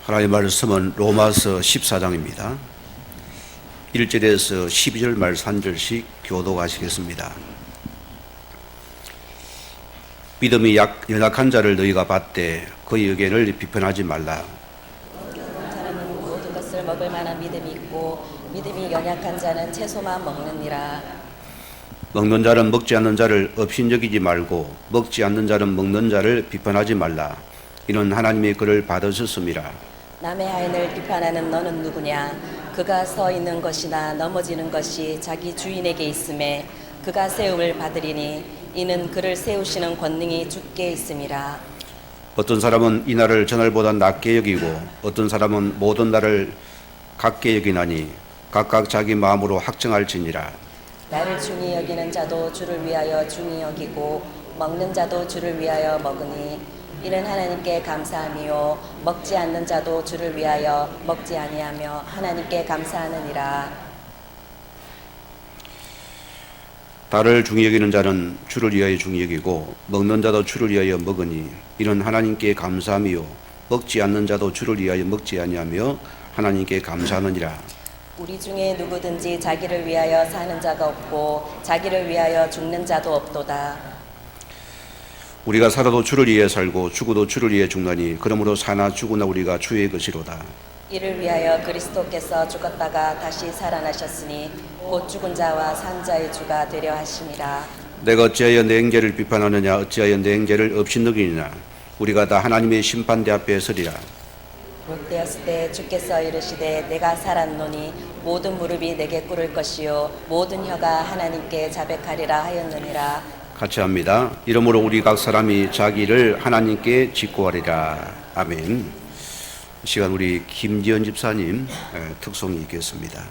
하나님의 말씀은 로마서 14장입니다. 1절에서 12절 말씀 한 절씩 교독하시겠습니다. 믿음이 연약한 자를 너희가 받되 그의 의견을 비판하지 말라. 사람은 모든 것을 먹을 만한 믿음이 있고 믿음이 연약한 자는 채소만 먹느니라. 먹는 자는 먹지 않는 자를 업신여기지 말고 먹지 않는 자는 먹는 자를 비판하지 말라. 이는 하나님의 글을 받으셨음이라. 남의 아인을 비판하는 너는 누구냐? 그가 서 있는 것이나 넘어지는 것이 자기 주인에게 있음에 그가 세움을 받으리니 이는 그를 세우시는 권능이 주께 있음이라. 어떤 사람은 이 날을 저날보다 낮게 여기고 어떤 사람은 모든 날을 같게 여기나니 각각 자기 마음으로 확정할지니라. 나를 중히 여기는 자도 주를 위하여 중히 여기고 먹는 자도 주를 위하여 먹으니 이는 하나님께 감사함이요 먹지 않는 자도 주를 위하여 먹지 아니하며 하나님께 감사하느니라. 달을 중히 여기는 자는 주를 위하여 중히 여기고 먹는 자도 주를 위하여 먹으니 이는 하나님께 감사함이요 먹지 않는 자도 주를 위하여 먹지 아니하며 하나님께 감사하느니라. 우리 중에 누구든지 자기를 위하여 사는 자가 없고 자기를 위하여 죽는 자도 없도다. 우리가 살아도 주를 위해 살고 죽어도 주를 위해 죽나니 그러므로 사나 죽으나 우리가 주의 것이로다. 이를 위하여 그리스도께서 죽었다가 다시 살아나셨으니 곧 죽은 자와 산 자의 주가 되려 하심이라. 내가 어찌하여 내 행제를 비판하느냐 어찌하여 내 행제를 업신여기느냐 우리가 다 하나님의 심판대 앞에 서리라. 롯되었을 때 주께서 이르시되 내가 살았노니 모든 무릎이 내게 꿇을 것이요 모든 혀가 하나님께 자백하리라 하였느니라. 같이 합니다. 이러므로 우리 각 사람이 자기를 하나님께 직고하리라. 아멘. 이 시간 우리 김지연 집사님 특송이 있겠습니다.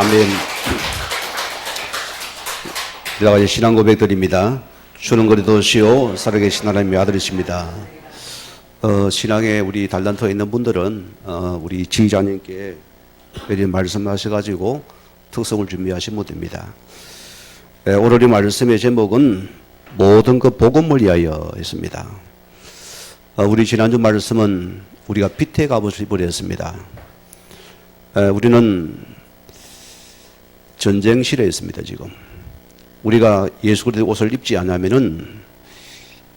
아멘. 여러 가지 신앙 고백드립니다. 주는 그리스도시요 살아계신 하나님의 아들이십니다. 신앙에 우리 달란트에 있는 분들은 우리 지휘자님께 미리 말씀하셔가지고 특성을 준비하시면 됩니다. 오늘 이 말씀의 제목은 모든 것 복음을 위하여 했습니다. 우리 지난주 말씀은 우리가 빛의 갑옷을 입으렸습니다. 우리는 전쟁실에 있습니다. 지금 우리가 예수 그리스도의 옷을 입지 않으면은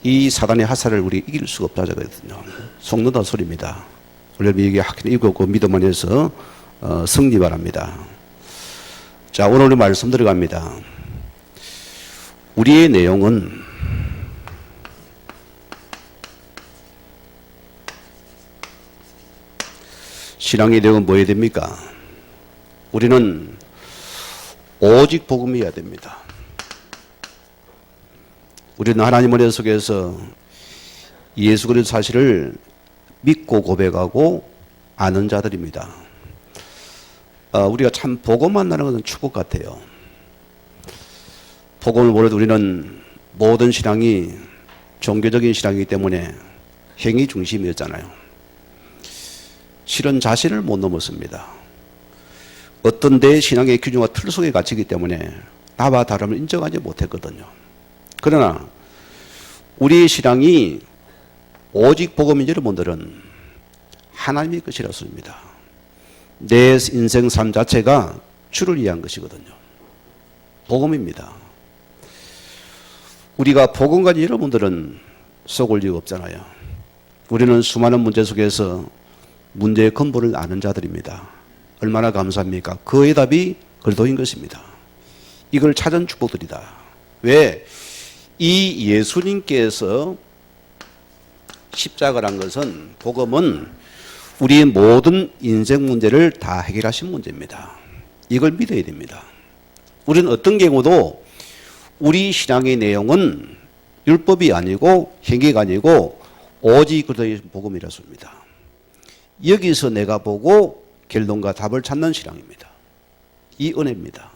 이 사단의 하사를 우리 이길 수가 없다거든요. 속는다 소리입니다. 원래 이게 확실히 입고 믿음 안에서 승리 바랍니다. 자, 오늘 말씀 들어갑니다. 우리의 내용은 신앙의 내용은 뭐 해야 됩니까? 우리는 오직 복음이어야 됩니다. 우리는 하나님 은혜 속에서 예수 그리스도 사실을 믿고 고백하고 아는 자들입니다. 우리가 참 복음 만나는 것은 축복 같아요. 복음을 모르도 우리는 모든 신앙이 종교적인 신앙이기 때문에 행위 중심이었잖아요. 실은 자신을 못 넘었습니다. 어떤 내 신앙의 기준과 틀 속에 갇히기 때문에 나와 다름을 인정하지 못했거든요. 그러나 우리의 신앙이 오직 복음인 여러분들은 하나님의 것이라습니다. 내 인생 삶 자체가 주를 위한 것이거든요. 복음입니다. 우리가 복음 가진 여러분들은 속을 이유가 없잖아요. 우리는 수많은 문제 속에서 문제의 근본을 아는 자들입니다. 얼마나 감사합니까? 그의 답이 그리스도인 것입니다. 이걸 찾은 축복들이다. 왜? 이 예수님께서 십자가란 것은, 복음은 우리의 모든 인생 문제를 다 해결하신 문제입니다. 이걸 믿어야 됩니다. 우리는 어떤 경우도 우리 신앙의 내용은 율법이 아니고 행위가 아니고 오직 그리스도의 복음이라습니다. 여기서 내가 보고 결론과 답을 찾는 신앙입니다. 이 은혜입니다.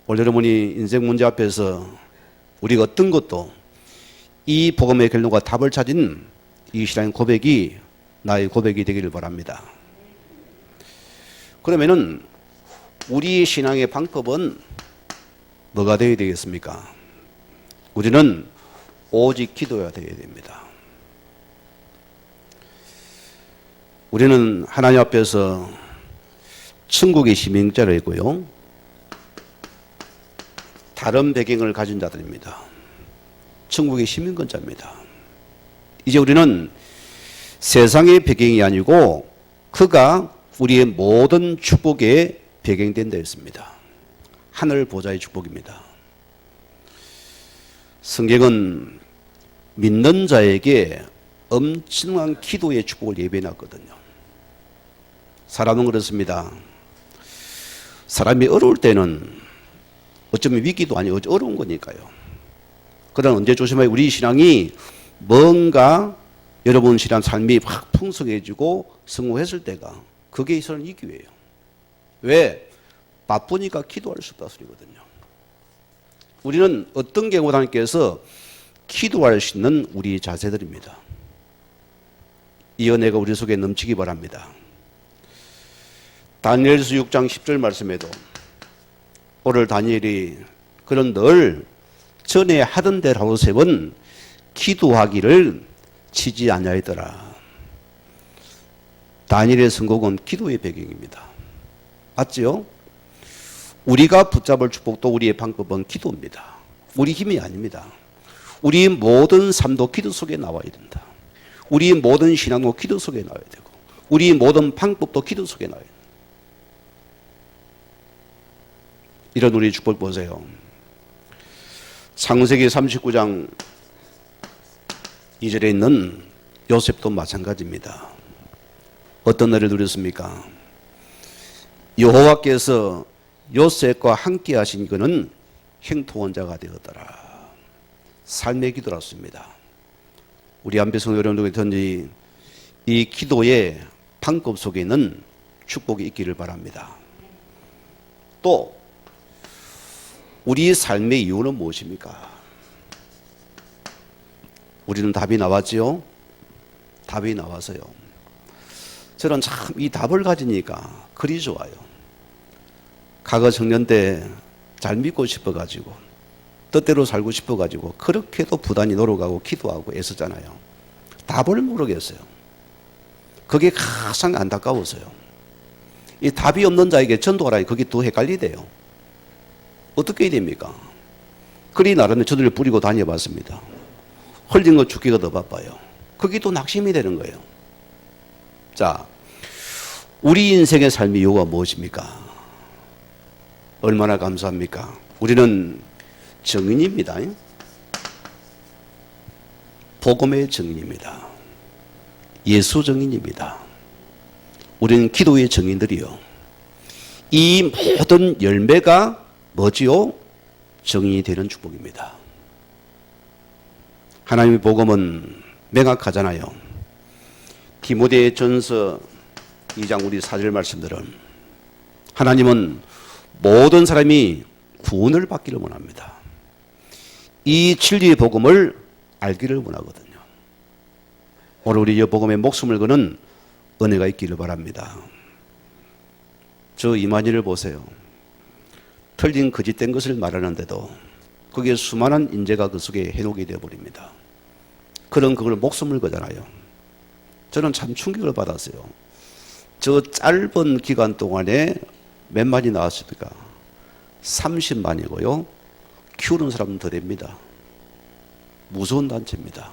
오늘 여러분이 인생 문제 앞에서 우리가 어떤 것도 이 복음의 결론과 답을 찾은 이 신앙의 고백이 나의 고백이 되기를 바랍니다. 그러면은 우리의 신앙의 방법은 뭐가 되어야 되겠습니까? 우리는 오직 기도해야 되어야 됩니다. 우리는 하나님 앞에서 천국의 시민자로 있고요. 다른 배경을 가진 자들입니다. 천국의 시민권자입니다. 이제 우리는 세상의 배경이 아니고 그가 우리의 모든 축복의 배경된다 했습니다. 하늘 보좌의 축복입니다. 성경은 믿는 자에게 엄청난 기도의 축복을 예배해놨거든요. 사람은 그렇습니다. 사람이 어려울 때는 어쩌면 위기도 아니고 어려운 거니까요. 그러나 언제 조심해야 우리 신앙이 뭔가 여러분 신앙 삶이 확 풍성해지고 성공했을 때가 그게 있어서는 이 기회예요. 왜? 바쁘니까 기도할 수 없다 소리거든요. 우리는 어떤 경우도 하나님께서 기도할 수 있는 우리 자세들입니다. 이 은혜가 우리 속에 넘치기 바랍니다. 다니엘서 6장 10절 말씀에도 오늘 다니엘이 그런 늘 전에 하던 대로 하루 세 번 기도하기를 치지 아니하였더라. 다니엘의 선곡은 기도의 배경입니다. 맞지요? 우리가 붙잡을 축복도 우리의 방법은 기도입니다. 우리 힘이 아닙니다. 우리 모든 삶도 기도 속에 나와야 된다. 우리 모든 신앙도 기도 속에 나와야 되고 우리 모든 방법도 기도 속에 나와야 된다. 이런 우리 축복 보세요. 창세기 39장 2절에 있는 요셉도 마찬가지입니다. 어떤 날을 누렸습니까? 여호와께서 요셉과 함께 하신 그는 행통원자가 되었더라. 삶의 기도였습니다. 우리 안배성 여러분들이 이 기도의 방법 속에는 축복이 있기를 바랍니다. 또 우리 삶의 이유는 무엇입니까? 우리는 답이 나왔지요? 답이 나와서요. 저는 참 이 답을 가지니까 그리 좋아요. 과거 청년 때 잘 믿고 싶어가지고 뜻대로 살고 싶어가지고 그렇게도 부단히 노력하고 기도하고 애썼잖아요. 답을 모르겠어요. 그게 가장 안타까워서요. 이 답이 없는 자에게 전도하라니 그게 더 헷갈리대요. 어떻게 해야 됩니까? 그리 나름의 저들을 뿌리고 다녀봤습니다. 흘린 거 죽기가 더 바빠요. 그게 또 낙심이 되는 거예요. 자, 우리 인생의 삶의 이유가 무엇입니까? 얼마나 감사합니까? 우리는 증인입니다. 복음의 증인입니다. 예수 증인입니다. 우리는 기도의 증인들이요. 이 모든 열매가 뭐지요? 증인이 되는 축복입니다. 하나님의 복음은 명확하잖아요. 디모데 전서 2장 우리 4절 말씀들은 하나님은 모든 사람이 구원을 받기를 원합니다. 이 진리의 복음을 알기를 원하거든요. 오늘 우리 이 복음에 목숨을 거는 은혜가 있기를 바랍니다. 저 이만희를 보세요. 틀린 거짓된 것을 말하는데도 그게 수많은 인재가 그 속에 해놓게 되어버립니다. 그런 그걸 목숨을 거잖아요. 저는 참 충격을 받았어요. 저 짧은 기간 동안에 몇 만이 나왔습니까? 30만이고요. 키우는 사람은 더 됩니다. 무서운 단체입니다.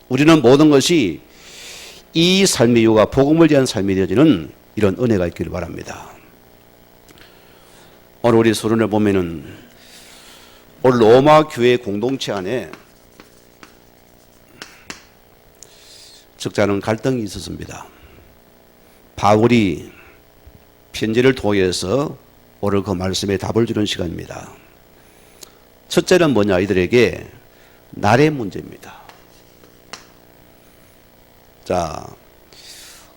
우리는 모든 것이 이 삶의 이유가 복음을 위한 삶이 되어지는 이런 은혜가 있기를 바랍니다. 오늘 우리 서론을 보면은 오늘 로마 교회 공동체 안에 적잖은 갈등이 있었습니다. 바울이 편지를 통해서 오늘 그 말씀에 답을 주는 시간입니다. 첫째는 뭐냐? 이들에게 날의 문제입니다. 자,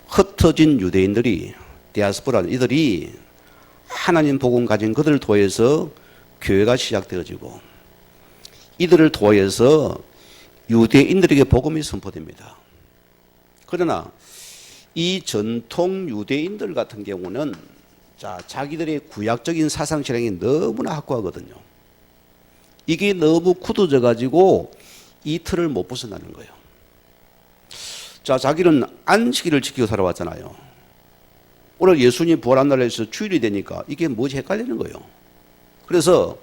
흩어진 유대인들이 디아스포라 이들이 하나님 복음 가진 그들을 통해서 교회가 시작되어지고 이들을 통해서 유대인들에게 복음이 선포됩니다. 그러나 이 전통 유대인들 같은 경우는 자기들의 구약적인 사상 실행이 너무나 확고하거든요. 이게 너무 굳어져 가지고 이 틀을 못 벗어나는 거예요. 자기는 안식일을 지키고 살아왔잖아요. 오늘 예수님 부활한 날에서 주일이 되니까 이게 뭐지 헷갈리는 거예요. 그래서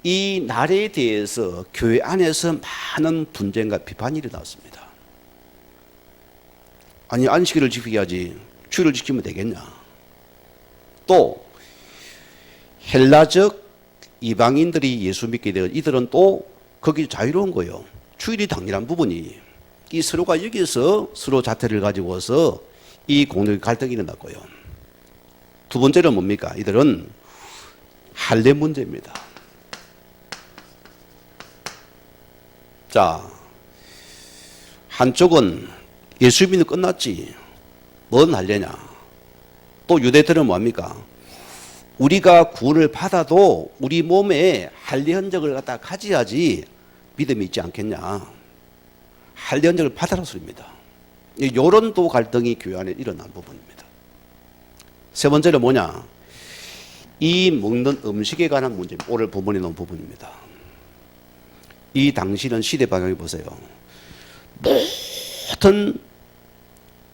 이 날에 대해서 교회 안에서 많은 분쟁과 비판이 일어났습니다. 아니 안식일을 지켜야지 주일을 지키면 되겠냐. 또 헬라적 이방인들이 예수 믿게 되어 이들은 또 거기 자유로운 거예요. 주일이 당연한 부분이 이 서로가 여기서 서로 자태를 가지고서 이 공동의 갈등이 일어났고요. 두 번째는 뭡니까? 이들은 할례 문제입니다. 자, 한쪽은 예수 믿는 끝났지. 뭔 할례냐? 또 유대들은 뭐합니까? 우리가 구원을 받아도 우리 몸에 할례 흔적을 갖다 가져야지 믿음이 있지 않겠냐. 할례 흔적을 받아라 소리입니다. 이런 또 갈등이 교회 안에 일어난 부분입니다. 세 번째는 뭐냐? 이 먹는 음식에 관한 문제입니다. 오늘 본문에 나온 부분입니다. 이 당시는 시대 방향을 보세요. 모든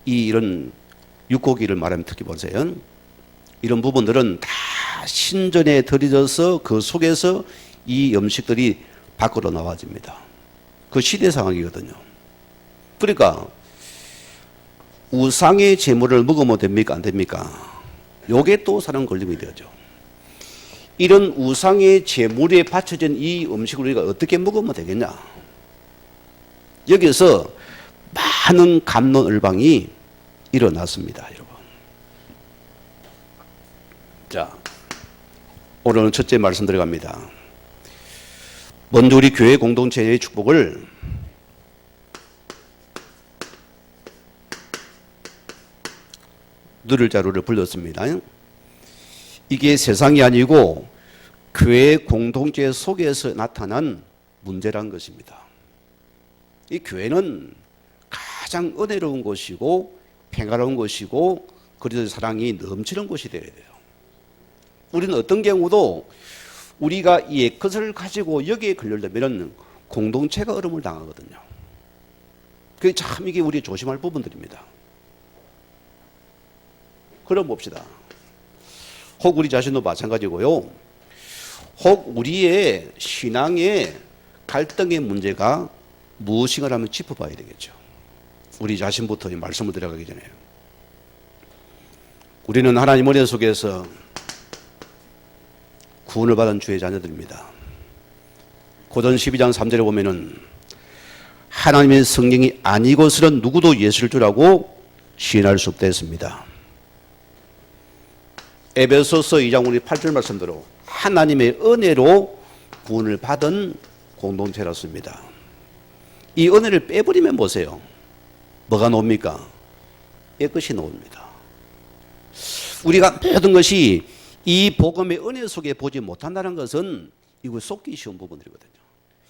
이런 육고기를 말하면 특히 보세요. 이런 부분들은 다 신전에 들여져서 그 속에서 이 음식들이 밖으로 나와집니다. 그 시대 상황이거든요. 그러니까 우상의 제물을 먹으면 됩니까? 안 됩니까? 요게 또 사람 걸림이 되죠. 이런 우상의 제물에 바쳐진 이 음식을 우리가 어떻게 먹으면 되겠냐? 여기서 많은 갑론을방이 일어났습니다, 여러분. 자, 오늘은 첫째 말씀 들어갑니다. 먼저 우리 교회 공동체의 축복을 누릴 자료를 불렀습니다. 이게 세상이 아니고 교회 공동체 속에서 나타난 문제란 것입니다. 이 교회는 가장 은혜로운 곳이고 평화로운 곳이고 그리스도의 사랑이 넘치는 곳이 되어야 돼요. 우리는 어떤 경우도 우리가 이 것을 가지고 여기에 걸려들면 공동체가 어려움을 당하거든요. 그게 참 이게 우리 조심할 부분들입니다. 그럼 봅시다. 혹 우리 자신도 마찬가지고요. 혹 우리의 신앙의 갈등의 문제가 무엇인가를 한번 짚어봐야 되겠죠. 우리 자신부터 이 말씀을 들어가기 전에. 우리는 하나님 은혜 속에서 구원을 받은 주의 자녀들입니다. 고전 12장 3절에 보면은 하나님의 성령이 아니고서는 누구도 예수를 주라고 시인할 수 없다 했습니다. 에베소서 2장 우리 8절 말씀대로 하나님의 은혜로 구원을 받은 공동체였습니다. 이 은혜를 빼버리면 보세요. 뭐가 나옵니까? 깨끗이 나옵니다. 우리가 모든 것이 이 복음의 은혜 속에 보지 못한다는 것은 이거 속기 쉬운 부분들이거든요.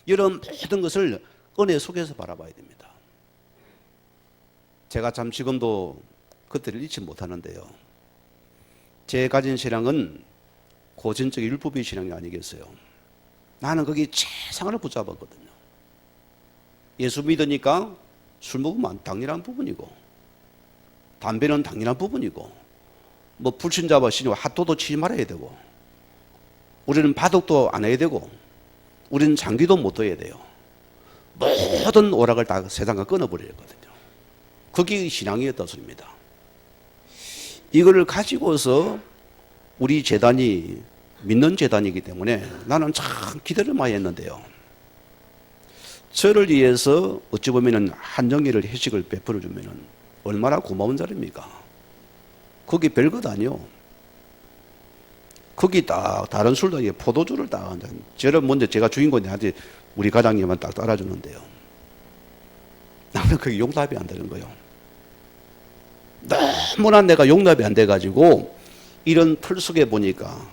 이런 모든 것을 은혜 속에서 바라봐야 됩니다. 제가 참 지금도 그때를 잊지 못하는데요. 제 가진 신앙은 고전적 율법의 신앙이 아니겠어요. 나는 거기 최상을 붙잡았거든요. 예수 믿으니까 술 먹으면 당연한 부분이고 담배는 당연한 부분이고 뭐 불신자와 신이 핫도도 치지 말아야 되고 우리는 바둑도 안 해야 되고 우리는 장기도 못 둬야 돼요. 모든 오락을 다 세상과 끊어버리거든요. 그게 신앙이었다 소리입니다. 이거를 가지고서 우리 재단이 믿는 재단이기 때문에 나는 참 기대를 많이 했는데요. 저를 위해서 어찌 보면 한정일을 회식을 베풀어 주면 얼마나 고마운 자리입니까? 거기 별것 아니요. 거기 딱 다른 술당에 포도주를 딱 한 잔. 저는 먼저 제가 주인공이 한테 우리 과장님은 딱 따라주는데요. 나는 그게 용납이 안 되는 거예요. 너무나 내가 용납이 안 돼가지고 이런 틀 속에 보니까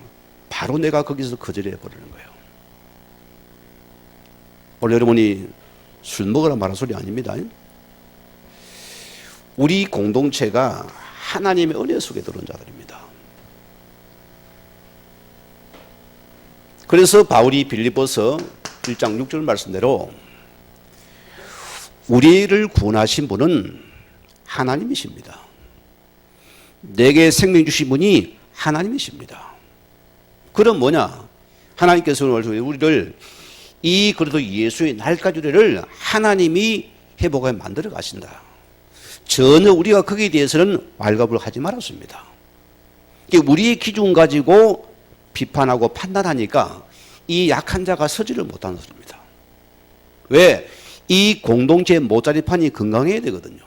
바로 내가 거기서 거절해 버리는 거예요. 오늘 여러분이 술 먹으라 말할 소리 아닙니다. 우리 공동체가 하나님의 은혜 속에 들어온 자들입니다. 그래서 바울이 빌립보서 1장 6절 말씀대로 우리를 구원하신 분은 하나님이십니다. 내게 생명 주신 분이 하나님이십니다. 그럼 뭐냐? 하나님께서 우리를 이 그래도 예수의 날까지 우리를 하나님이 회복하게 만들어 가신다. 전혀 우리가 거기에 대해서는 왈가불 하지 말았습니다. 우리의 기준 가지고 비판하고 판단하니까 이 약한 자가 서지를 못하는 소리입니다. 왜? 이 공동체의 모짜리판이 건강해야 되거든요.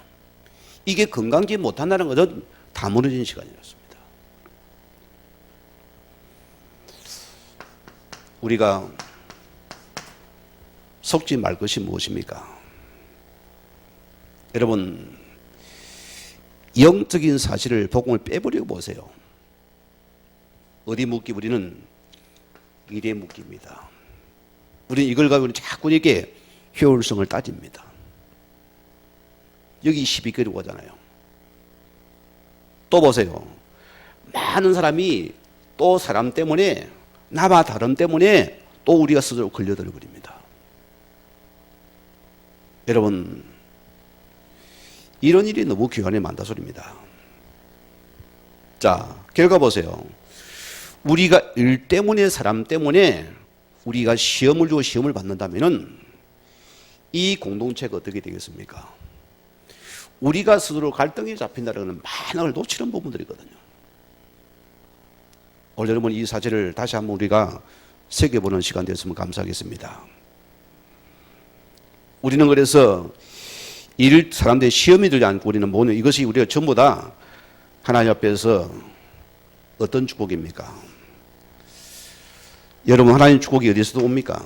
이게 건강지 못한다는 것은 다 무너진 시간이었습니다. 우리가 속지 말 것이 무엇입니까? 여러분, 영적인 사실을 복음을 빼버리고 보세요. 어디 묻기? 우리는 일에 묻기입니다. 우리는 이걸 가지고 자꾸 이렇게 효율성을 따집니다. 여기 12개로 가잖아요. 또 보세요. 많은 사람이 또 사람 때문에 나와 다름 때문에 또 우리가 스스로 걸려들어 버립니다. 여러분, 이런 일이 너무 귀환에 많다 소리입니다. 자, 결과 보세요. 우리가 일 때문에 사람 때문에 우리가 시험을 주고 시험을 받는다면은 이 공동체가 어떻게 되겠습니까? 우리가 스스로 갈등이 잡힌다는 것은 많은 걸 놓치는 부분들이거든요. 오늘 여러분 이 사실을 다시 한번 우리가 새겨보는 시간 됐으면 감사하겠습니다. 우리는 그래서 사람들이 시험이 들지 않고 우리는 뭐냐, 이것이 우리가 전부 다 하나님 앞에서 어떤 축복입니까? 여러분, 하나님 축복이 어디서도 옵니까?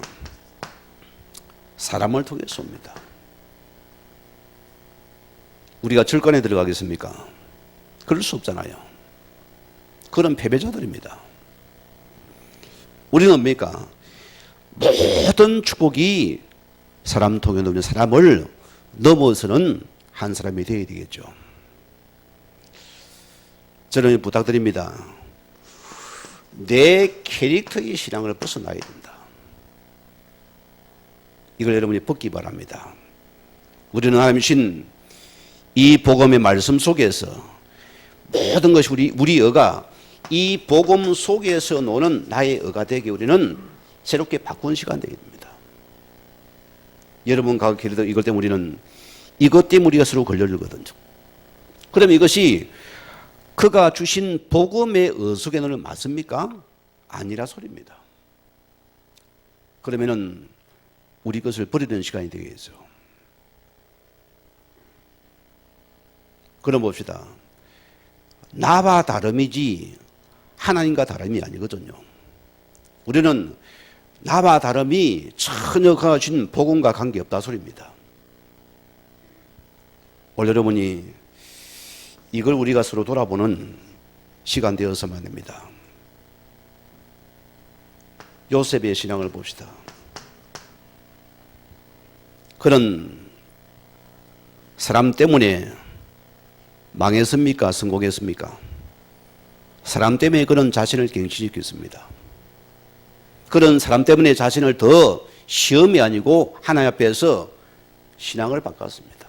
사람을 통해서 옵니다. 우리가 절간에 들어가겠습니까? 그럴 수 없잖아요. 그런 패배자들입니다. 우리는 뭡니까? 모든 축복이 사람 통해 넘는 사람을 넘어서는 한 사람이 되어야 되겠죠. 저는 부탁드립니다. 내 캐릭터의 신앙을 벗어나야 된다. 이걸 여러분이 벗기 바랍니다. 우리는 하나님 신 이 복음의 말씀 속에서 모든 것이 우리 의가 이 복음 속에서 노는 나의 의가 되게 우리는 새롭게 바꾼 시간 되게 됩니다. 여러분 가게도 이것 때문에 우리는 이것 때문에 우리가 서로 걸려들거든요. 그럼 이것이 그가 주신 복음의 의 속에 노는 맞습니까? 아니라 소리입니다. 그러면은 우리 것을 버리는 시간이 되겠죠. 그럼 봅시다. 나와 다름이지 하나님과 다름이 아니거든요. 우리는 나와 다름이 전혀 그가 주신 복음과 관계없다 소리입니다. 오늘 여러분이 이걸 우리가 서로 돌아보는 시간 되어서만 됩니다. 요셉의 신앙을 봅시다. 그는 사람 때문에 망했습니까? 성공했습니까? 사람 때문에 그는 자신을 갱신시켰습니다. 그런 사람 때문에 자신을 더 시험이 아니고 하나님 앞에서 신앙을 바꿨습니다.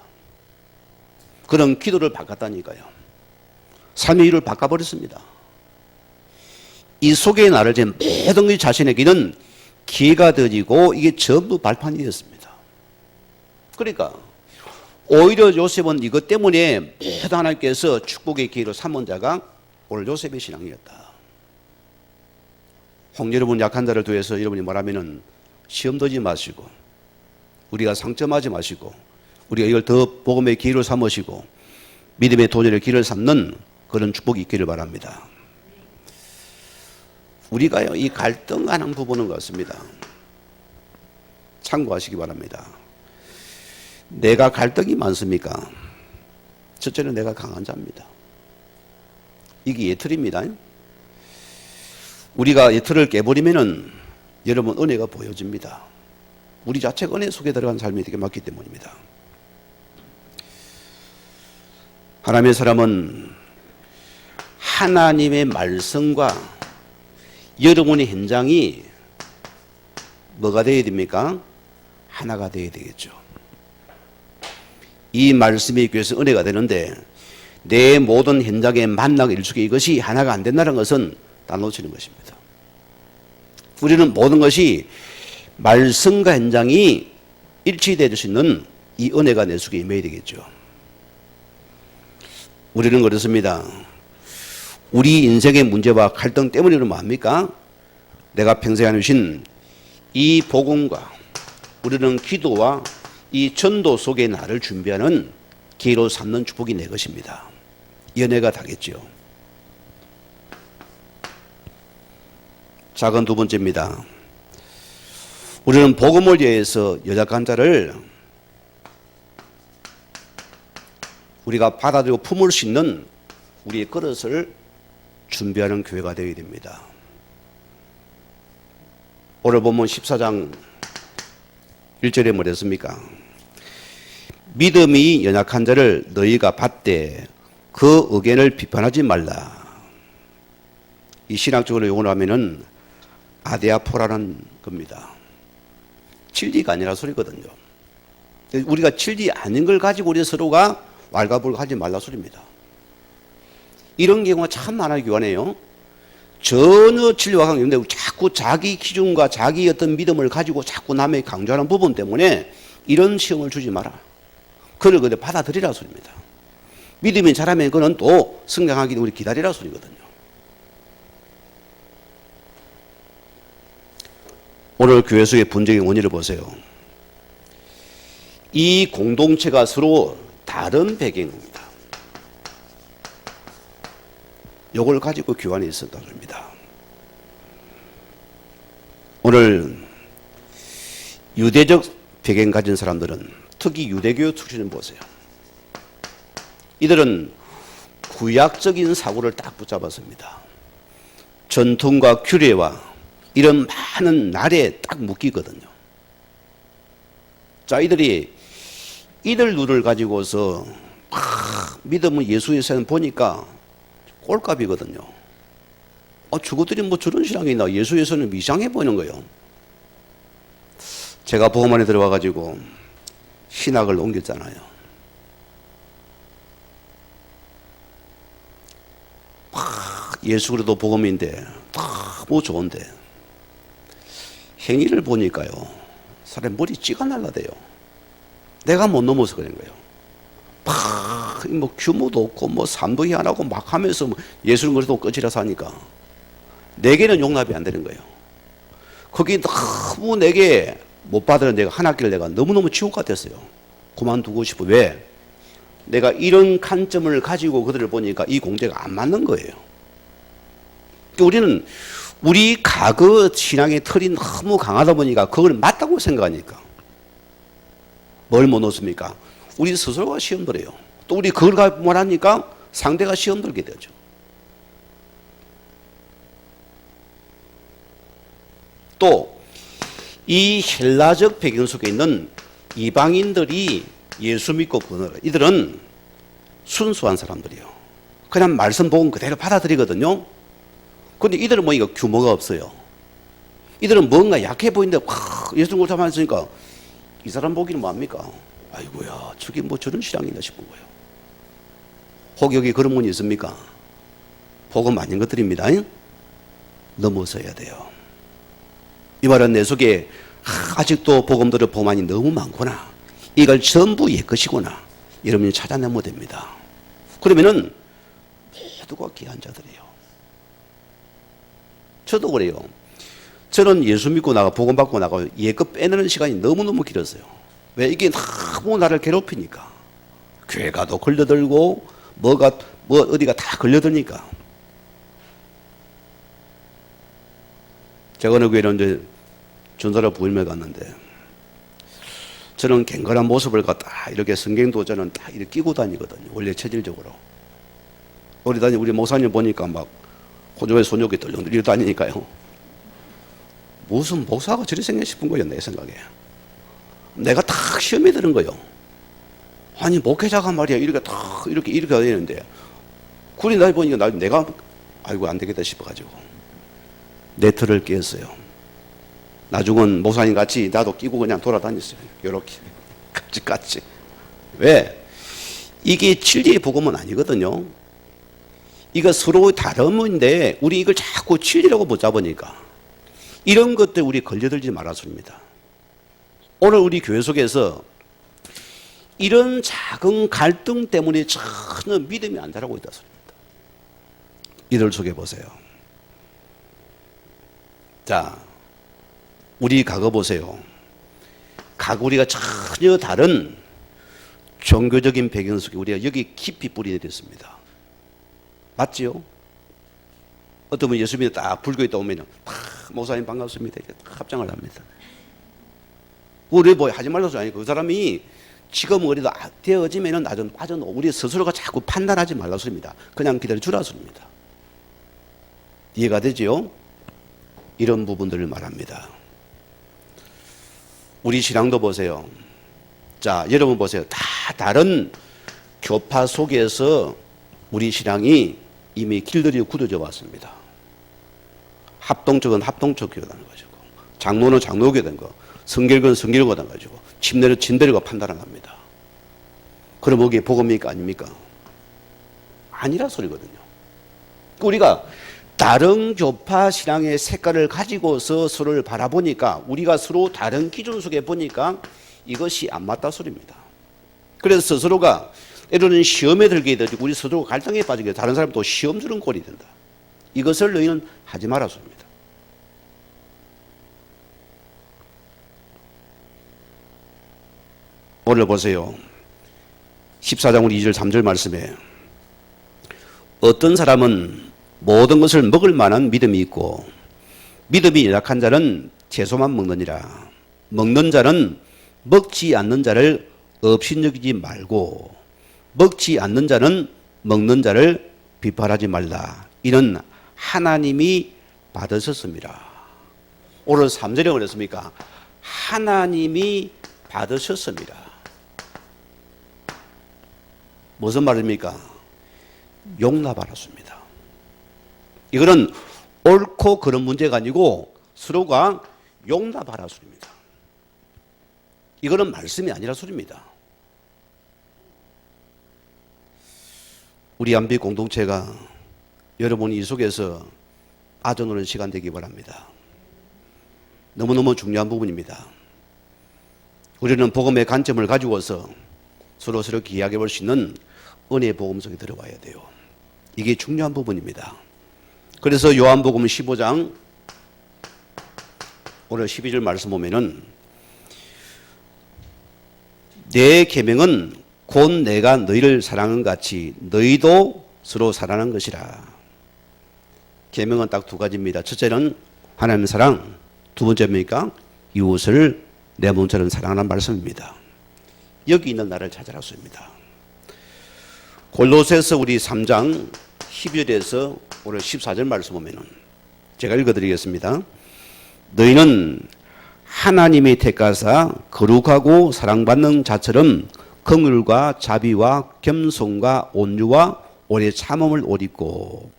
그런 기도를 바꿨다니까요. 삶의 이유를 바꿔버렸습니다. 이 속에 나를 진 모든 것이 자신에게는 기회가 되어지고 이게 전부 발판이 되었습니다. 그러니까 오히려 요셉은 이것 때문에 모든 하나님께서 축복의 기회로 삼은 자가 오늘 요셉의 신앙이었다. 여러분 약한 자를 두어서 여러분이 말하면은 시험 들지 마시고 우리가 상점하지 마시고 우리가 이걸 더 복음의 기회로 삼으시고 믿음의 도전의 길을 삼는 그런 축복이 있기를 바랍니다. 우리가요 이 갈등하는 부분은 같습니다. 참고하시기 바랍니다. 내가 갈등이 많습니까? 첫째는 내가 강한 자입니다. 이게 예틀입니다. 우리가 예틀을 깨버리면은 여러분 은혜가 보여집니다. 우리 자체가 은혜 속에 들어간 삶이 되게 맞기 때문입니다. 하나님의 사람은 하나님의 말씀과 여러분의 현장이 뭐가 되어야 됩니까? 하나가 되어야 되겠죠. 이 말씀이 교회에서 은혜가 되는데 내 모든 현장에 만나고 일축에 이것이 하나가 안 된다는 것은 다 놓치는 것입니다. 우리는 모든 것이 말씀과 현장이 일치될 수 있는 이 은혜가 내 속에 임해야 되겠죠. 우리는 그렇습니다. 우리 인생의 문제와 갈등 때문이면 뭐합니까? 내가 평생에 하신 이 복음과 우리는 기도와 이 전도 속에 나를 준비하는 기회로 삼는 축복이 내 것입니다. 연애가 다겠죠. 작은 두 번째입니다. 우리는 복음을 위해서 연약한 자를 우리가 받아들이고 품을 수 있는 우리의 그릇을 준비하는 교회가 되어야 됩니다. 오늘 본문 14장 1절에 뭐랬습니까? 믿음이 연약한 자를 너희가 받되 그 의견을 비판하지 말라. 이 신학적으로 용어를 하면은 아데아포라는 겁니다. 진리가 아니라 소리거든요. 우리가 진리 아닌 걸 가지고 우리 서로가 왈가불가하지 말라 소리입니다. 이런 경우가 참 많아요, 교환해요. 전혀 진리와 관계없는데 자꾸 자기 기준과 자기 어떤 믿음을 가지고 자꾸 남에게 강조하는 부분 때문에 이런 시험을 주지 마라. 그걸 그대 받아들이라 소리입니다. 믿음이 잘하면 그는 또 성장하기 우리 기다리라 소리거든요. 오늘 교회 속의 분쟁의 원인을 보세요. 이 공동체가 서로 다른 배경입니다. 요걸 가지고 교환이 있었다고 합니다. 오늘 유대적 배경 가진 사람들은 특히 유대교 출신을 보세요. 이들은 구약적인 사고를 딱 붙잡았습니다. 전통과 규례와 이런 많은 날에 딱 묶이거든요. 자, 이들 룰을 가지고서 믿음은 예수에서는 보니까 꼴값이거든요. 저것들이 뭐 저런 신앙이 있나? 예수에서는 이상해 보이는 거예요. 제가 복음 안에 들어와가지고 신학을 옮겼잖아요. 예수 그리스도 복음인데 뭐 좋은데 행위를 보니까요, 사람 머리 찌가 날라대요. 내가 못 넘어서 그런 거예요. 뭐 규모도 없고 뭐 삶도 희한하고 막 하면서 뭐 예수는 그래도 꺼지라서 하니까 내게는 용납이 안 되는 거예요. 거기 너무 내게 못 받으는 내가 한 학기를 내가 너무너무 지옥 같았어요. 그만두고 싶어. 왜? 내가 이런 관점을 가지고 그들을 보니까 이 공제가 안 맞는 거예요. 우리는 우리 과거 신앙의 틀이 너무 강하다 보니까 그걸 맞다고 생각하니까 뭘 못 넣습니까? 우리 스스로가 시험 들어요. 또 우리 그걸 말하니까 상대가 시험 들게 되죠. 또 이 헬라적 배경 속에 있는 이방인들이 예수 믿고 구원을, 이들은 순수한 사람들이요. 그냥 말씀 복음 그대로 받아들이거든요. 그런데 이들은 뭐니까 규모가 없어요. 이들은 뭔가 약해 보이는데 예수 믿고 잡았으니까 이 사람 보기는 뭐합니까? 아이고야, 저게 뭐 저런 신앙이나 싶은 거예요. 혹 여기 그런 분이 있습니까? 복음 아닌 것들입니다. 넘어서야 돼요. 이 말은 내 속에 아직도 복음들의 보만이 너무 많구나, 이걸 전부 옛 것이구나, 여러분이 찾아내면 됩니다. 그러면은 모두가 귀한 자들이에요. 저도 그래요. 저는 예수 믿고 나가 복음 받고 나가 옛것 빼내는 시간이 너무너무 길었어요. 왜? 이게 너무 나를 괴롭히니까. 교회가도 걸려들고 뭐 어디가 다 걸려드니까. 제가 어느 교회는 이제 전사로 부임을 갔는데 저는 갱건한 모습을 갖다 이렇게 성경도 저는 다 이렇게 끼고 다니거든요. 원래 체질적으로. 우리 목사님 보니까 막 호주에 손욕이 떨렁 이렇게 다니니까요. 무슨 목사가 저리 생겨 싶은 거예요, 내 생각에. 내가 딱 시험에 드는 거예요. 아니, 목회자가 말이야, 이렇게 해야 되는데. 굴이 날 보니까 내가, 아이고, 안 되겠다 싶어가지고. 내 틀을 깼어요. 나중은 목사님 같이 나도 끼고 그냥 돌아다녔어요. 요렇게. 같이. 왜? 이게 진리의 복음은 아니거든요. 이거 서로 다름인데, 우리 이걸 자꾸 진리라고 못 잡으니까. 이런 것들 우리 걸려들지 말았습니다. 오늘 우리 교회 속에서 이런 작은 갈등 때문에 전혀 믿음이 안 자라고 있다 소리입니다. 이들 속에 보세요. 자, 우리 과거 보세요. 과거 우리가 전혀 다른 종교적인 배경 속에 우리가 여기 깊이 뿌리 내렸습니다. 맞지요? 어떤 분 예수 믿어 딱 불교에 딱 오면 목사님 반갑습니다. 이렇게 합장을 합니다. 우리 뭐 하지 말라서 아니고 그 사람이 지금 우리도 되어지면은 나중 빠져놓고 우리 스스로가 자꾸 판단하지 말라 소리입니다. 그냥 기다려 주라 소리입니다. 이해가 되지요? 이런 부분들을 말합니다. 우리 신앙도 보세요. 자, 여러분 보세요. 다 다른 교파 속에서 우리 신앙이 이미 길들이 굳어져 왔습니다. 합동적은 합동적 교단 가지고, 장로는 장로교 된 거, 성결은 성결교 된 가지고, 침례는 침례가 판단을 합니다. 그럼 거기에 복음입니까 아닙니까? 아니라 소리거든요. 우리가 다른 교파 신앙의 색깔을 가지고서 서로를 바라보니까 우리가 서로 다른 기준 속에 보니까 이것이 안 맞다 소리입니다. 그래서 스스로가 때로는 시험에 들게 되고 우리 스스로 갈등에 빠지게 되고 다른 사람도 시험 주는 꼴이 된다. 이것을 너희는 하지 마라 소리입니다. 오늘 보세요. 14장 우리 2절 3절 말씀에 어떤 사람은 모든 것을 먹을 만한 믿음이 있고 믿음이 약한 자는 채소만 먹느니라. 먹는 자는 먹지 않는 자를 업신여기지 말고 먹지 않는 자는 먹는 자를 비판하지 말라. 이는 하나님이 받으셨습니다. 오늘 3절에 그랬습니까? 하나님이 받으셨습니다. 무슨 말입니까? 용납받았습니다. 이거는 옳고 그런 문제가 아니고 서로가 용납하라 소리입니다. 이거는 말씀이 아니라 소리입니다. 우리 안비 공동체가 여러분이 이 속에서 빠져노는 시간 되기 바랍니다. 너무너무 중요한 부분입니다. 우리는 복음의 관점을 가지고서 서로 이야기해 볼 수 있는 은혜의 복음 속에 들어와야 돼요. 이게 중요한 부분입니다. 그래서 요한복음 15장 오늘 12절 말씀 보면은 내 계명은 곧 내가 너희를 사랑한 같이 너희도 서로 사랑한 것이라. 계명은 딱 두 가지입니다. 첫째는 하나님 사랑, 두 번째입니까? 이웃을 내 몸처럼 사랑하는 말씀입니다. 여기 있는 나를 찾아라 소입니다. 골로새서 우리 3장 12절에서 오늘 14절 말씀 보면은 제가 읽어드리겠습니다. 너희는 하나님이 택하사 거룩하고 사랑받는 자처럼 긍휼과 자비와 겸손과 온유와 오래 참음을 옷 입고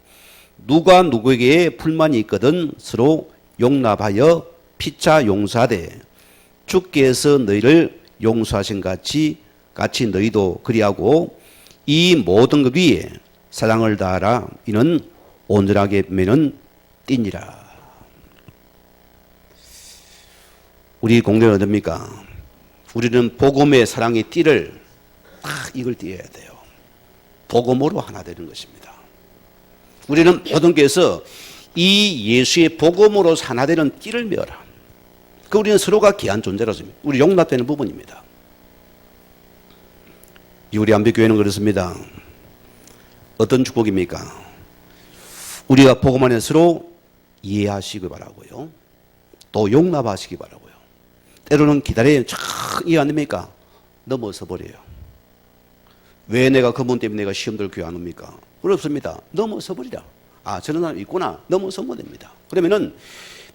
누가 누구에게 불만이 있거든 서로 용납하여 피차 용서하되 주께서 너희를 용서하신 같이 너희도 그리하고 이 모든 것 위에 사랑을 다하라. 이는 온전하게 매는 띠니라. 우리 공동은 어떻습니까? 우리는 복음의 사랑의 띠를 딱 이걸 띄어야 돼요. 복음으로 하나 되는 것입니다. 우리는 모든 것에서 이 예수의 복음으로 하나 되는 띠를 메어라. 그 우리는 서로가 귀한 존재라서 우리 용납되는 부분입니다. 우리 안비교회는 그렇습니다. 어떤 축복입니까? 우리가 복음 안에 서로 이해하시기 바라고요. 또 용납하시기 바라고요. 때로는 기다려요. 이해 안 됩니까? 넘어서 버려요. 왜 내가 그분 때문에 내가 시험들 교회 안 옵니까? 그렇습니다. 넘어서 버리라. 아, 저런 사람 있구나. 넘어서면 됩니다. 그러면은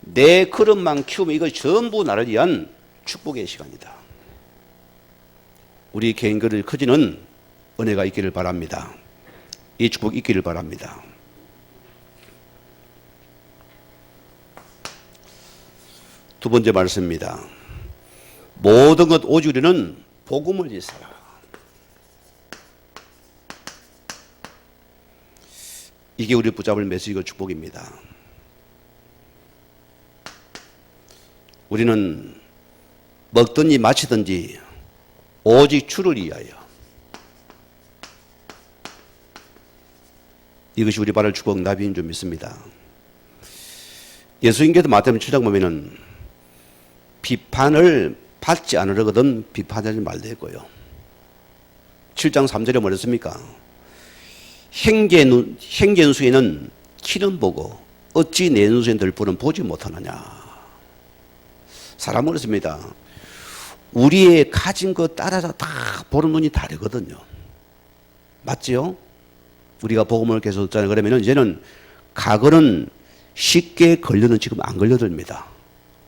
내 그릇만 키우면 이거 전부 나를 위한 축복의 시간이다. 우리 개인 그릇이 커지는 은혜가 있기를 바랍니다. 이 축복 있기를 바랍니다. 두 번째 말씀입니다. 모든 것 오직 우리는 복음을 위해서라. 이게 우리 붙잡을 메시지가 축복입니다. 우리는 먹든지 마시든지 오직 주를 위하여. 이것이 우리 바를 축복 나비인 줄 믿습니다. 예수님께서 마태복음 7장 보면은 비판을 받지 않으려거든 비판하지 말라 했고요. 7장 3절에 뭐랬습니까? 행견수에는 키는 보고 어찌 내 눈수에 들불은 보지 못하느냐. 사람은 그렇습니다. 우리의 가진 것 따라서 다 보는 눈이 다르거든요. 맞지요? 우리가 복음을 계속 듣잖아요. 그러면 이제는 과거는 쉽게 걸려는 지금 안 걸려듭니다.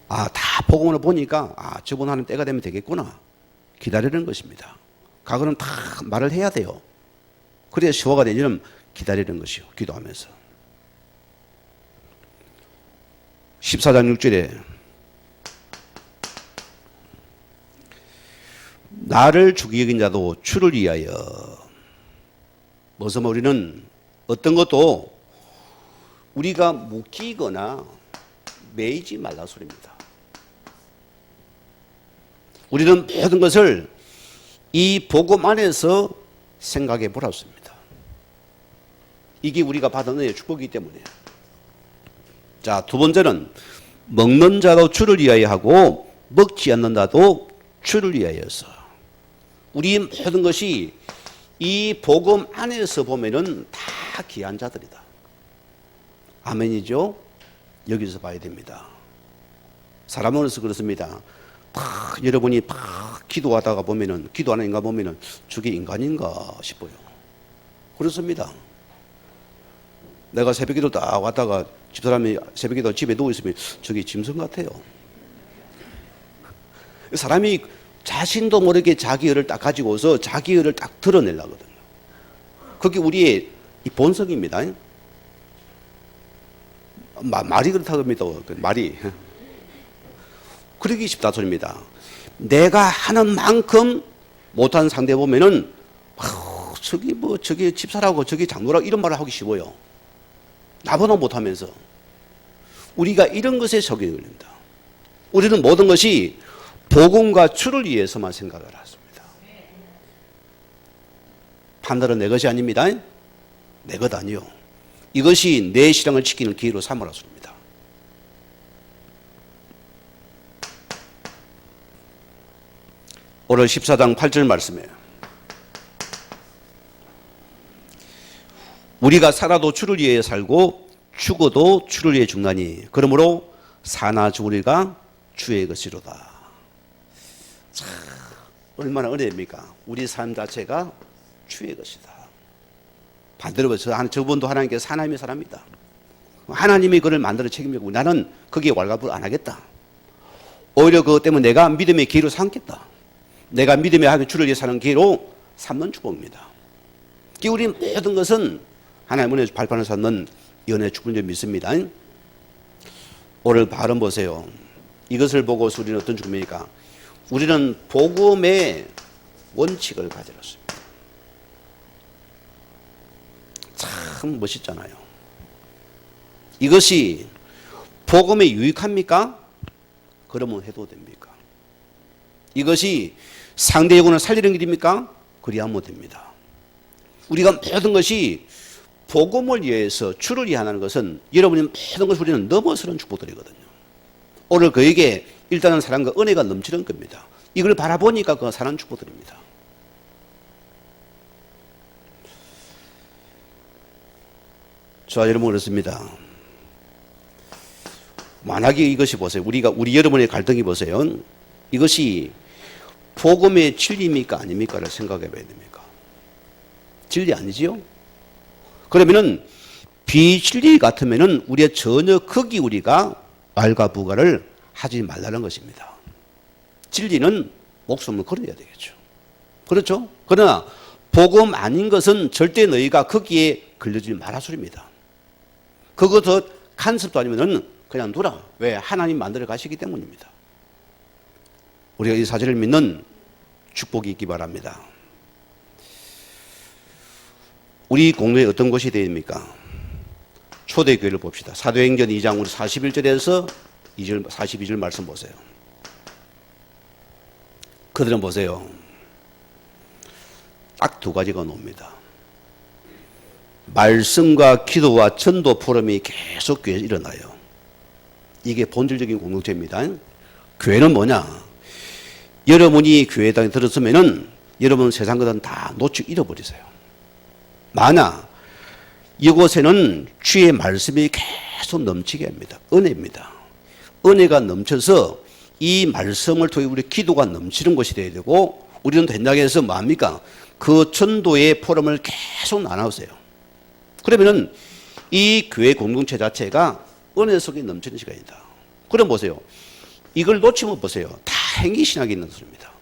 아, 다 복음으로 보니까 저분 하는 때가 되면 되겠구나. 기다리는 것입니다. 과거는 다 말을 해야 돼요. 그래야 시화가 되면 기다리는 것이요. 기도하면서. 14장 6절에 나를 죽이 여긴 자도 주를 위하여. 무슨 우리는 어떤 것도 우리가 묶이거나 매이지 말라 소리입니다. 우리는 모든 것을 이 복음 안에서 생각해 보았습니다. 이게 우리가 받은 은혜의 축복이기 때문에. 자, 두 번째는 먹는 자도 주를 위하여 하고 먹지 않는 자도 주를 위하여서. 우리 모든 것이 이 복음 안에서 보면은 다 귀한 자들이다. 아멘이죠? 여기서 봐야 됩니다. 사람으로서 그렇습니다. 여러분이 기도하다가 보면은, 기도하는 인간 보면은 저게 인간인가 싶어요. 그렇습니다. 내가 새벽기도 딱 왔다가 집사람이 새벽기도 집에 누워 있으면 저기 짐승 같아요. 사람이 자신도 모르게 자기 의를 딱 가지고서 자기 의를 딱 드러내려거든요. 그게 우리의 이 본성입니다. 말이 그렇다고 합니다. 말이. 그러기 쉽다 소리입니다. 내가 하는 만큼 못한 상대 보면은 저기 집사라고 저기 장로라고 이런 말을 하기 쉬워요. 나보다 못하면서. 우리가 이런 것에 적용이 걸립니다. 우리는 모든 것이 복음과 주를 위해서만 생각을 했습니다. 판단은 내 것이 아닙니다. 내 것 아니요. 이것이 내 신앙을 지키는 기회로 삼으라습니다. 오늘 14장 8절 말씀이에요. 우리가 살아도 주를 위해 살고 죽어도 주를 위해 죽나니 그러므로 사나 죽으리가 주의 것이로다. 참 얼마나 은혜입니까? 우리 삶 자체가 주의 것이다. 반대로 봐서 저분도 하나님께서 하나님의 사람이다. 하나님이 그를 만들어 책임지고 나는 거기에 왈가불 안 하겠다. 오히려 그것 때문에 내가 믿음의 기회로 삼겠다. 내가 믿음의 하나님 주를 위해 사는 기회로 삼는 축복입니다. 우리 모든 것은 하나님 은혜에서 발판을 쌓는 연애 축복인 줄 믿습니다. 오늘 발음 보세요. 이것을 보고 우리는 어떤 죽음입니까? 우리는 복음의 원칙을 가져왔습니다. 참 멋있잖아요. 이것이 복음에 유익합니까? 그러면 해도 됩니까? 이것이 상대 영혼을 살리는 길입니까? 그리하면 됩니다. 우리가 모든 것이 복음을 위해서 주를 위하는 것은 여러분이 모든 것을 우리는 넘어서는 축복들이거든요. 오늘 그에게 일단은 사랑과 은혜가 넘치는 겁니다. 이걸 바라보니까 그 사는 축복들입니다. 자, 여러분 그렇습니다. 만약에 이것이 보세요. 우리 여러분의 갈등이 보세요. 이것이 복음의 진리입니까 아닙니까를 생각해 봐야 됩니까? 진리 아니지요? 그러면은 비진리 같으면은 우리가 전혀 거기 우리가 말과 부가를 하지 말라는 것입니다. 진리는 목숨을 걸어야 되겠죠. 그렇죠? 그러나 복음 아닌 것은 절대 너희가 거기에 걸려지 말아 소리입니다. 그것도 간섭도 아니면은 그냥 둬라. 왜? 하나님 만들어 가시기 때문입니다. 우리가 이 사실을 믿는 축복이 있기 바랍니다. 우리 공동에 어떤 것이 됩니까? 초대교회를 봅시다. 사도행전 2장 우리 41절에서 2절, 42절 말씀 보세요. 그들은 보세요. 딱 두 가지가 나옵니다. 말씀과 기도와 전도 포럼이 계속 교회에서 일어나요. 이게 본질적인 공동체입니다. 교회는 뭐냐? 여러분이 교회당에 들었으면은 여러분 세상 것은 다 놓치고 잃어버리세요. 만약 이곳에는 주의 말씀이 계속 넘치게 합니다. 은혜입니다. 은혜가 넘쳐서 이 말씀을 통해 우리 기도가 넘치는 것이 되어야 되고 우리는 된장에서 뭡니까? 그 전도의 포럼을 계속 나누세요. 그러면은 이 교회 공동체 자체가 은혜 속에 넘치는 시간이다. 그럼 보세요. 이걸 놓치면 보세요. 다 행위신학이 있는 소리입니다.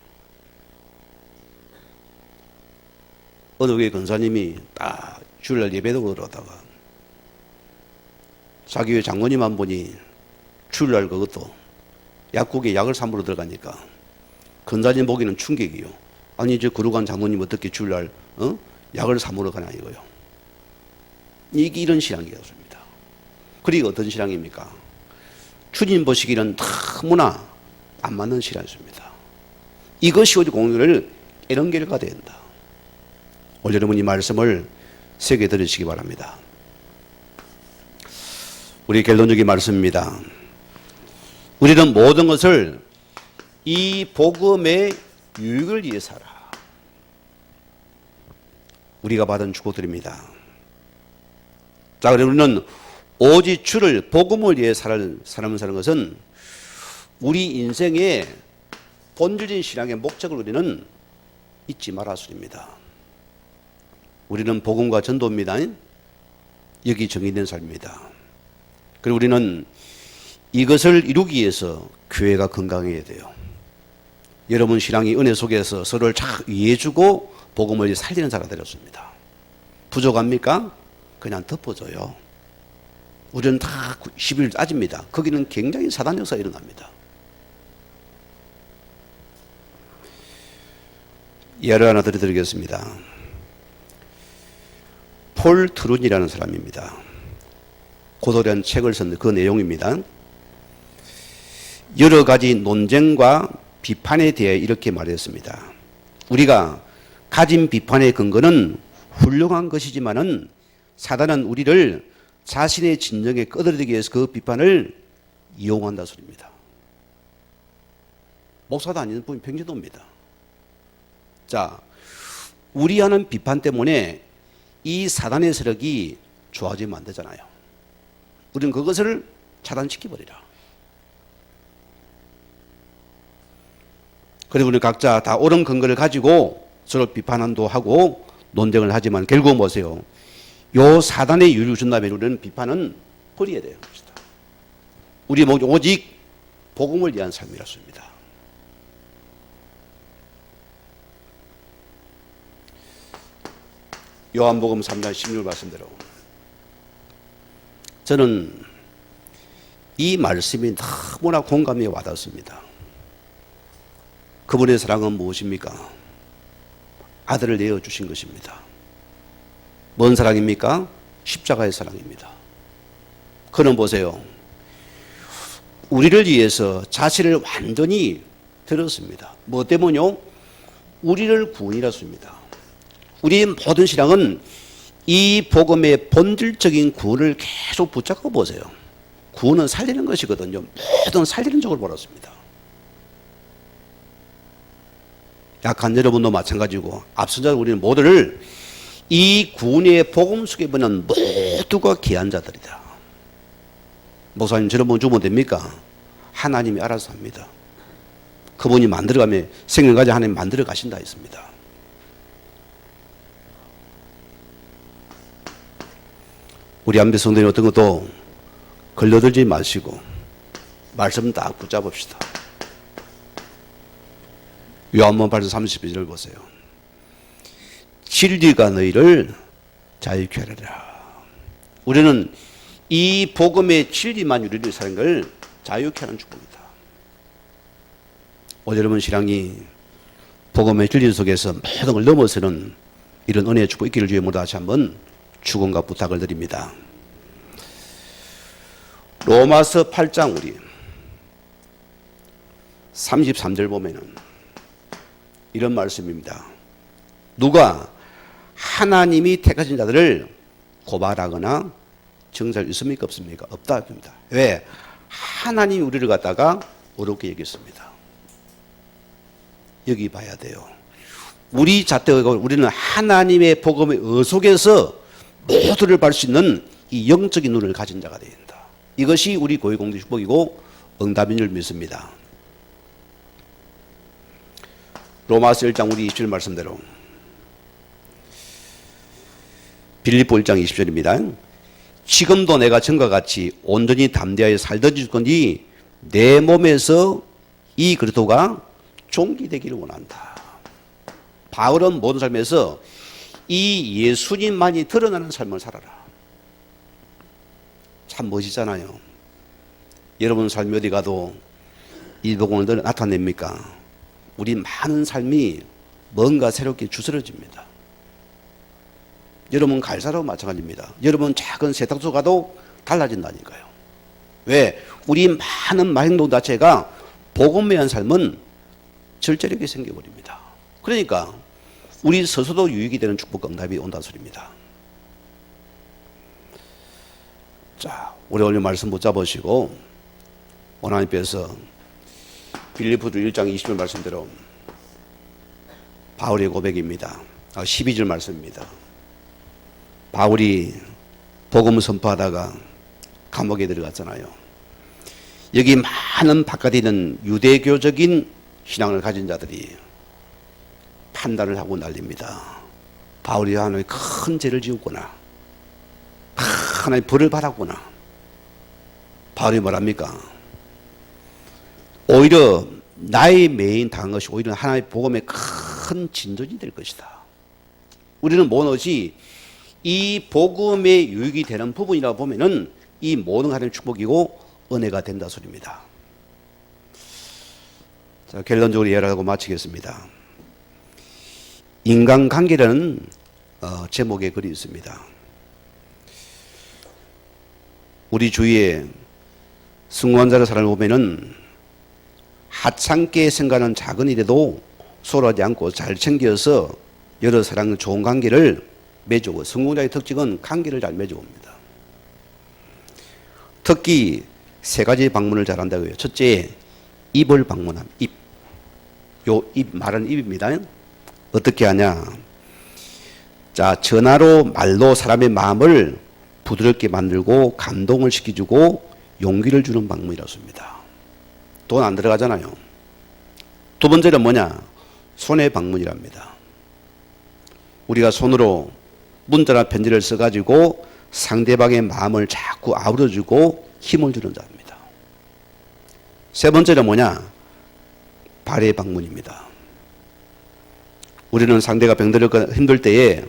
어느 교회 권사님이 딱 주일날 예배도 그러다가 자기 교회 장로님 한 분이 주일날 그것도 약국에 약을 사물어 들어가니까 권사님 보기는 충격이요. 아니 저 거룩한 장로님 어떻게 주일날 약을 사물어 가냐 이거요. 이게 이런 신앙이었습니다. 그리고 어떤 신앙입니까? 주님 보시기는 너무나 안 맞는 신앙이었습니다. 이것이 우리 공동체를 에런겔가 된다. 오늘 여러분 이 말씀을 새겨 들으시기 바랍니다. 우리 결론적인 말씀입니다. 우리는 모든 것을 이 복음의 유익을 위해 살아. 우리가 받은 축복들입니다. 자, 그럼 우리는 오직 주를 복음을 위해 사는 것은 우리 인생의 본질인 신앙의 목적을 우리는 잊지 말아 소리입니다. 우리는 복음과 전도입니다. 여기 정의된 삶입니다. 그리고 우리는 이것을 이루기 위해서 교회가 건강해야 돼요. 여러분 신앙이 은혜 속에서 서로를 잘 이해해주고 복음을 살리는 자가 되었습니다. 부족합니까? 그냥 덮어줘요. 우리는 다 시비를 따집니다. 거기는 굉장히 사단 역사가 일어납니다. 예를 하나 드리겠습니다. 폴 트룬이라는 사람입니다. 고도란 책을 쓴 그 내용입니다. 여러 가지 논쟁과 비판에 대해 이렇게 말했습니다. 우리가 가진 비판의 근거는 훌륭한 것이지만은 사단은 우리를 자신의 진정에 끌어들이기 위해서 그 비판을 이용한다 소리입니다. 목사도 아닌 분이 평신도입니다. 자, 우리 하는 비판 때문에 이 사단의 세력이 좋아지면 안 되잖아요. 우리는 그것을 차단시켜버리라. 그리고 우리 각자 다 옳은 근거를 가지고 서로 비판도 하고 논쟁을 하지만 결국은 보세요. 요 사단의 유리를 준다면 우리는 비판은 버려야 돼요. 우리 오직 복음을 위한 삶이었습니다. 요한복음 3장 16 말씀대로 저는 이 말씀이 너무나 공감이 와닿습니다. 그분의 사랑은 무엇입니까? 아들을 내어주신 것입니다. 뭔 사랑입니까? 십자가의 사랑입니다. 그는 보세요. 우리를 위해서 자신을 완전히 드렸습니다. 뭐 때문이요? 우리를 구원이랐습니다. 우리의 모든 신앙은 이 복음의 본질적인 구원을 계속 붙잡고 보세요. 구원은 살리는 것이거든요. 모든 살리는 쪽을 보았습니다. 약한 여러분도 마찬가지고 앞선 우리는 모두를 이 구원의 복음 속에 보는 모두가 귀한 자들이다. 목사님 저런 분 주면 됩니까? 하나님이 알아서 합니다. 그분이 만들어가면 생명까지 하나님 만들어 가신다 했습니다. 우리 안배 성도님 어떤 것도 걸려들지 마시고 말씀 딱 붙잡읍시다. 요한복음 8장 32절 보세요. 진리가 너희를 자유케 하리라. 우리는 이 복음의 진리만 우리를 사는 걸 자유케 하는 축복입니다. 오늘 여러분 신앙이 복음의 진리 속에서 모든 걸 넘어서는 이런 은혜의 축복 있기를 주의 모두 다시 한번 축원과 부탁을 드립니다. 로마서 8장 우리 33절 보면은 이런 말씀입니다. 누가 하나님이 택하신 자들을 고발하거나 정죄할 수 있습니까? 없습니까? 없다. 왜? 하나님이 우리를 갖다가 어렵게 여겼습니다. 여기 봐야 돼요. 우리 자체가 우리는 하나님의 복음의 속에서 모두를 볼 수 있는 이 영적인 눈을 가진 자가 되야 된다. 이것이 우리 고위공동 축복이고 응답인 줄 믿습니다. 로마서 1장 우리 20절 말씀대로 빌립보 1장 20절입니다. 지금도 내가 전과 같이 온전히 담대하여 살던 건지 내 몸에서 이 그리스도가 존귀되기를 원한다. 바울은 모든 삶에서 이 예수님만이 드러나는 삶을 살아라. 참 멋지잖아요. 여러분 삶이 어디 가도 이 복음을 나타냅니까? 우리 많은 삶이 뭔가 새롭게 주스러집니다. 여러분 갈사로 마찬가지입니다. 여러분 작은 세탁소 가도 달라진다니까요. 왜? 우리 많은 마행동 자체가 복음에 대한 삶은 절제력이 생겨버립니다. 그러니까 우리 스스로도 유익이 되는 축복 응답이 온다는 소리입니다. 자, 우리 오늘 말씀 붙잡으시고 하나님께서 빌립보서 1장 20절 말씀대로 바울의 고백입니다. 12절 말씀입니다. 바울이 복음을 선포하다가 감옥에 들어갔잖아요. 여기 많은 바깥에 있는 유대교적인 신앙을 가진 자들이 판단을 하고 난립니다. 바울이 하나의 큰 죄를 지었구나. 하나님 벌을 받았구나. 바울이 뭐랍니까? 오히려 나의 메인 당한 것이 오히려 하나님의 복음의 큰 진전이 될 것이다. 우리는 오롯이 이 복음의 유익이 되는 부분이라고 보면은 이 모든 하나님의 축복이고 은혜가 된다 소리입니다. 자, 결론적으로 이해를 하고 마치겠습니다. 인간관계라는 제목의 글이 있습니다. 우리 주위에 승무원자를 사람을 보면은 하찮게 생각하는 작은 일에도 소홀하지 않고 잘 챙겨서 여러 사람과 좋은 관계를 맺고, 성공자의 특징은 관계를 잘 맺어옵니다. 특히 세 가지 방문을 잘한다고요. 첫째, 입을 방문함. 입. 요 입 말은 입입니다. 어떻게 하냐? 자, 전화로 말로 사람의 마음을 부드럽게 만들고 감동을 시켜주고 용기를 주는 방문이라습니다. 돈 안 들어가잖아요. 두 번째는 뭐냐? 손의 방문이랍니다. 우리가 손으로 문자나 편지를 써가지고 상대방의 마음을 자꾸 아우러주고 힘을 주는 자입니다. 세 번째는 뭐냐? 발의 방문입니다. 우리는 상대가 병들거나 힘들 때에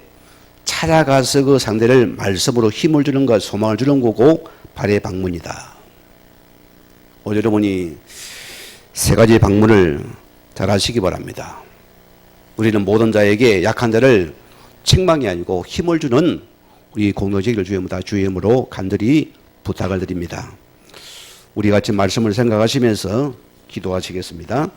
찾아가서 그 상대를 말씀으로 힘을 주는 것, 소망을 주는 거고 발의 방문이다. 오늘 여러분이 세 가지 방문을 잘 하시기 바랍니다. 우리는 모든 자에게 약한 자를 책망이 아니고 힘을 주는 우리 공동체를 주임으로 간절히 부탁을 드립니다. 우리 같이 말씀을 생각하시면서 기도하시겠습니다.